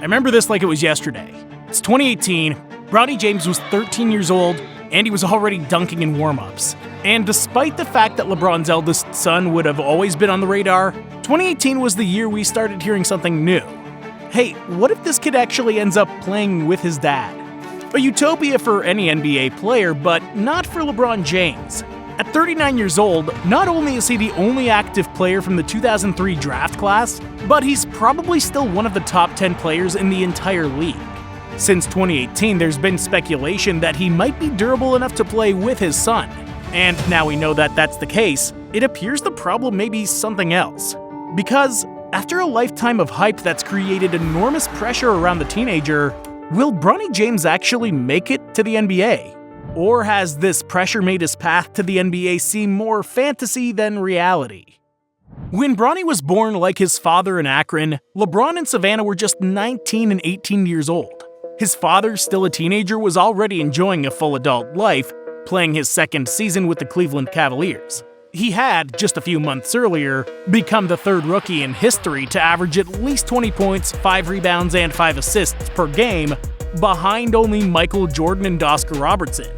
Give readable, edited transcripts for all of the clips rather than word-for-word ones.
remember this like it was yesterday. It's 2018, Bronny James was 13 years old, and he was already dunking in warmups. And despite the fact that LeBron's eldest son would have always been on the radar, 2018 was the year we started hearing something new. Hey, what if this kid actually ends up playing with his dad? A utopia for any NBA player, but not for LeBron James. At 39 years old, not only is he the only active player from the 2003 draft class, but he's probably still one of the top 10 players in the entire league. Since 2018, there's been speculation that he might be durable enough to play with his son. And now we know that that's the case, it appears the problem may be something else. Because after a lifetime of hype that's created enormous pressure around the teenager, will Bronny James actually make it to the NBA? Or has this pressure made his path to the NBA seem more fantasy than reality? When Bronny was born, like his father in Akron, LeBron and Savannah were just 19 and 18 years old. His father, still a teenager, was already enjoying a full adult life, playing his second season with the Cleveland Cavaliers. He had, just a few months earlier, become the third rookie in history to average at least 20 points, 5 rebounds, and 5 assists per game, behind only Michael Jordan and Oscar Robertson.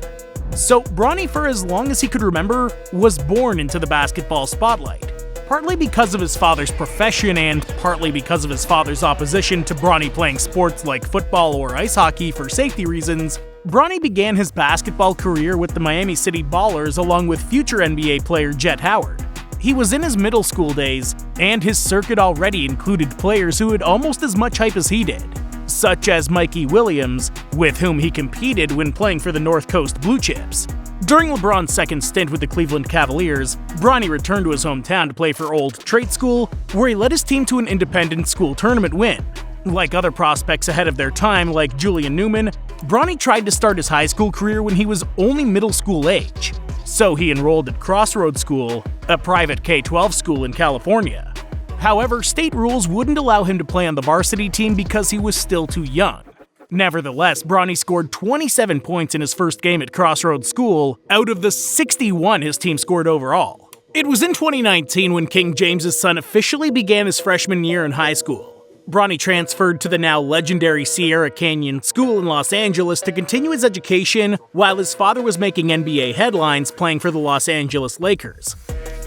So Bronny, for as long as he could remember, was born into the basketball spotlight. Partly because of his father's profession and partly because of his father's opposition to Bronny playing sports like football or ice hockey for safety reasons, Bronny began his basketball career with the Miami City Ballers along with future NBA player Jet Howard. He was in his middle school days, and his circuit already included players who had almost as much hype as he did, such as Mikey Williams, with whom he competed when playing for the North Coast Blue Chips. During LeBron's second stint with the Cleveland Cavaliers, Bronny returned to his hometown to play for Old Trade School, where he led his team to an independent school tournament win. Like other prospects ahead of their time, like Julian Newman, Bronny tried to start his high school career when he was only middle school age. So he enrolled at Crossroads School, a private K-12 school in California. However, state rules wouldn't allow him to play on the varsity team because he was still too young. Nevertheless, Bronny scored 27 points in his first game at Crossroads School out of the 61 his team scored overall. It was in 2019 when King James's son officially began his freshman year in high school. Bronny transferred to the now legendary Sierra Canyon School in Los Angeles to continue his education while his father was making NBA headlines playing for the Los Angeles Lakers.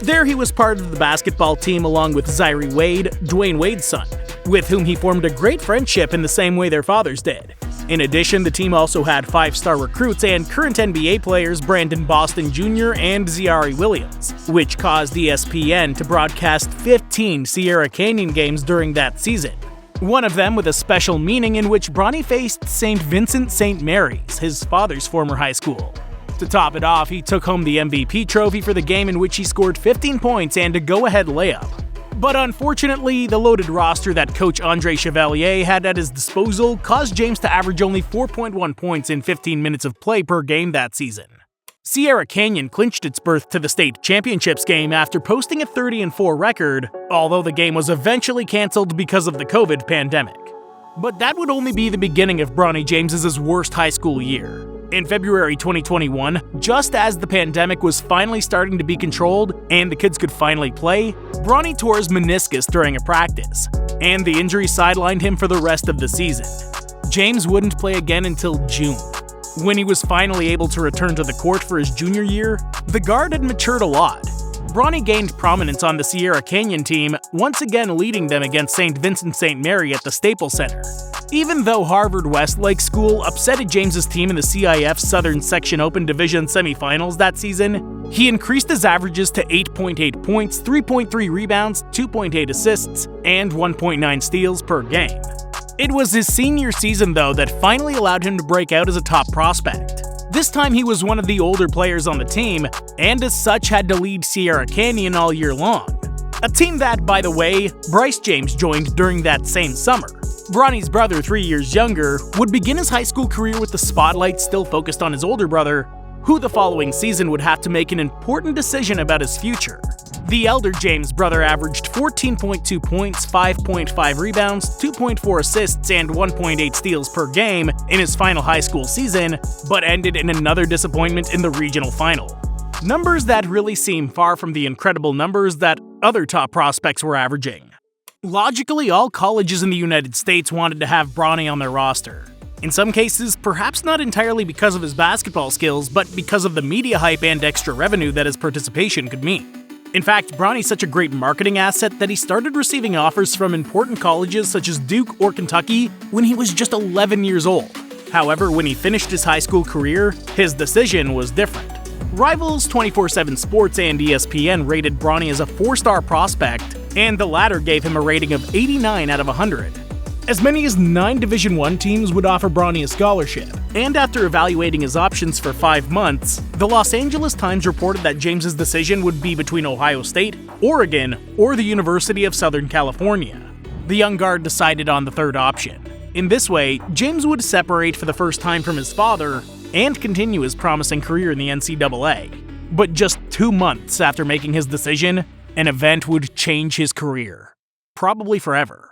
There he was part of the basketball team along with Zaire Wade, Dwayne Wade's son, with whom he formed a great friendship in the same way their fathers did. In addition, the team also had 5-star recruits and current NBA players Brandon Boston Jr. and Zaire Williams, which caused ESPN to broadcast 15 Sierra Canyon games during that season. One of them with a special meaning in which Bronny faced St. Vincent St. Mary's, his father's former high school. To top it off, he took home the MVP trophy for the game in which he scored 15 points and a go-ahead layup. But unfortunately, the loaded roster that coach Andre Chevalier had at his disposal caused James to average only 4.1 points in 15 minutes of play per game that season. Sierra Canyon clinched its berth to the state championships game after posting a 30-4 record, although the game was eventually canceled because of the COVID pandemic. But that would only be the beginning of Bronny James's worst high school year. In February 2021, just as the pandemic was finally starting to be controlled and the kids could finally play, Bronny tore his meniscus during a practice, and the injury sidelined him for the rest of the season. James wouldn't play again until June. When he was finally able to return to the court for his junior year, the guard had matured a lot. Bronny gained prominence on the Sierra Canyon team, once again leading them against St. Vincent St. Mary at the Staples Center. Even though Harvard Westlake School upsetted James's team in the CIF Southern Section Open Division semifinals that season, he increased his averages to 8.8 points, 3.3 rebounds, 2.8 assists, and 1.9 steals per game. It was his senior season, though, that finally allowed him to break out as a top prospect. This time he was one of the older players on the team, and as such had to lead Sierra Canyon all year long. A team that, by the way, Bryce James joined during that same summer. Bronny's brother, 3 years younger, would begin his high school career with the spotlight still focused on his older brother, who the following season would have to make an important decision about his future. The elder James brother averaged 14.2 points, 5.5 rebounds, 2.4 assists, and 1.8 steals per game in his final high school season, but ended in another disappointment in the regional final. Numbers that really seem far from the incredible numbers that other top prospects were averaging. Logically, all colleges in the United States wanted to have Bronny on their roster. In some cases, perhaps not entirely because of his basketball skills, but because of the media hype and extra revenue that his participation could mean. In fact, Bronny's such a great marketing asset that he started receiving offers from important colleges such as Duke or Kentucky when he was just 11 years old. However, when he finished his high school career, his decision was different. Rivals 24/7 Sports and ESPN rated Bronny as a 4-star prospect, and the latter gave him a rating of 89 out of 100. As many as 9 Division I teams would offer Bronny a scholarship, and after evaluating his options for 5 months, the Los Angeles Times reported that James's decision would be between Ohio State, Oregon, or the University of Southern California. The young guard decided on the third option. In this way, James would separate for the first time from his father and continue his promising career in the NCAA. But just 2 months after making his decision, an event would change his career. Probably forever.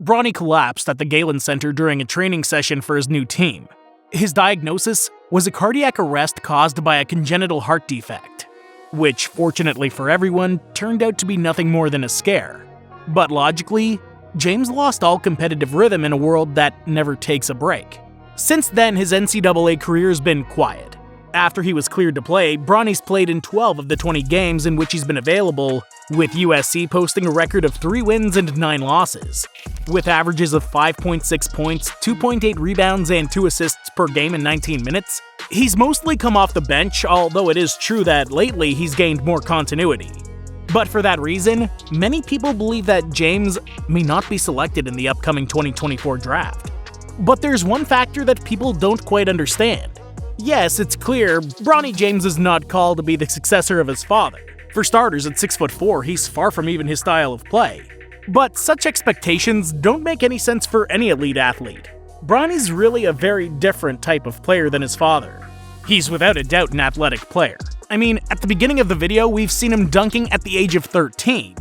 Bronny collapsed at the Galen Center during a training session for his new team. His diagnosis was a cardiac arrest caused by a congenital heart defect, which, fortunately for everyone, turned out to be nothing more than a scare. But logically, James lost all competitive rhythm in a world that never takes a break. Since then, his NCAA career has been quiet. After he was cleared to play, Bronny's played in 12 of the 20 games in which he's been available, with USC posting a record of 3 wins and 9 losses. With averages of 5.6 points, 2.8 rebounds, and 2 assists per game in 19 minutes, he's mostly come off the bench, although it is true that lately he's gained more continuity. But for that reason, many people believe that James may not be selected in the upcoming 2024 draft. But there's one factor that people don't quite understand. Yes, it's clear, Bronny James is not called to be the successor of his father. For starters, at 6'4", he's far from even his style of play. But such expectations don't make any sense for any elite athlete. Bronny's really a very different type of player than his father. He's without a doubt an athletic player. I mean, at the beginning of the video, we've seen him dunking at the age of 13.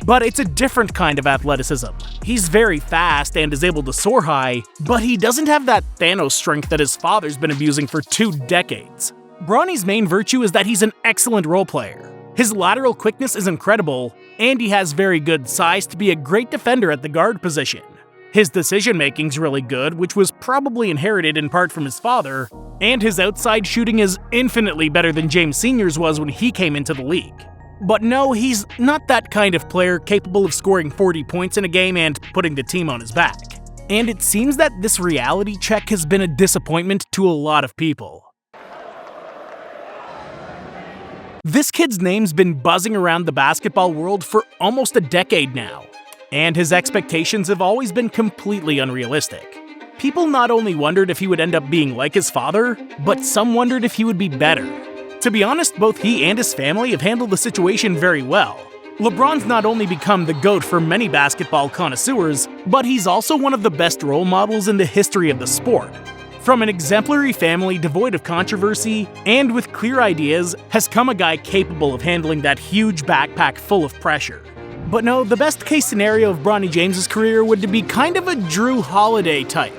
But it's a different kind of athleticism. He's very fast and is able to soar high, but he doesn't have that Thanos strength that his father's been abusing for 2 decades. Bronny's main virtue is that he's an excellent role player. His lateral quickness is incredible, and he has very good size to be a great defender at the guard position. His decision-making's really good, which was probably inherited in part from his father, and his outside shooting is infinitely better than James Sr.'s was when he came into the league. But no, he's not that kind of player capable of scoring 40 points in a game and putting the team on his back. And it seems that this reality check has been a disappointment to a lot of people. This kid's name's been buzzing around the basketball world for almost a decade now, and his expectations have always been completely unrealistic. People not only wondered if he would end up being like his father, but some wondered if he would be better. To be honest, both he and his family have handled the situation very well. LeBron's not only become the GOAT for many basketball connoisseurs, but he's also one of the best role models in the history of the sport. From an exemplary family devoid of controversy and with clear ideas has come a guy capable of handling that huge backpack full of pressure. But no, the best case scenario of Bronny James's career would be kind of a Drew Holiday type.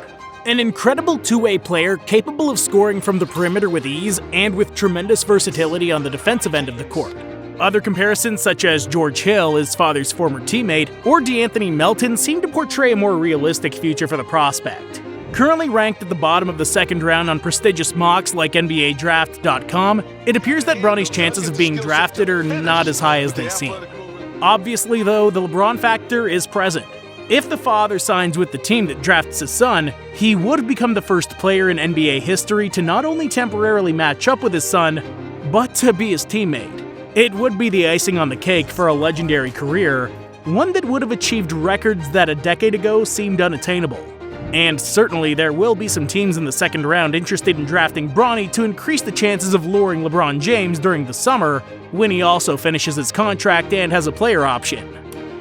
An incredible two-way player capable of scoring from the perimeter with ease and with tremendous versatility on the defensive end of the court. Other comparisons such as George Hill, his father's former teammate, or DeAnthony Melton seem to portray a more realistic future for the prospect. Currently ranked at the bottom of the second round on prestigious mocks like NBADraft.com, it appears that Bronny's chances of being drafted are not as high as they seem. Obviously though, the LeBron factor is present. If the father signs with the team that drafts his son, he would become the first player in NBA history to not only temporarily match up with his son, but to be his teammate. It would be the icing on the cake for a legendary career, one that would have achieved records that a decade ago seemed unattainable. And certainly there will be some teams in the second round interested in drafting Bronny to increase the chances of luring LeBron James during the summer, when he also finishes his contract and has a player option.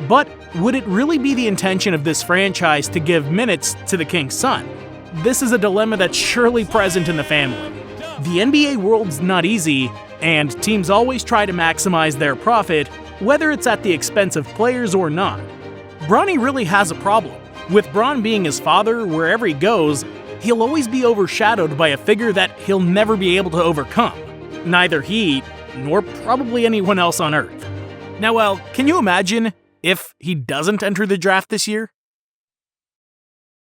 But would it really be the intention of this franchise to give minutes to the King's son? This is a dilemma that's surely present in the family. The NBA world's not easy, and teams always try to maximize their profit, whether it's at the expense of players or not. Bronny really has a problem. With Bron being his father, wherever he goes, he'll always be overshadowed by a figure that he'll never be able to overcome. Neither he, nor probably anyone else on Earth. Now, well, can you imagine If he doesn't enter the draft this year,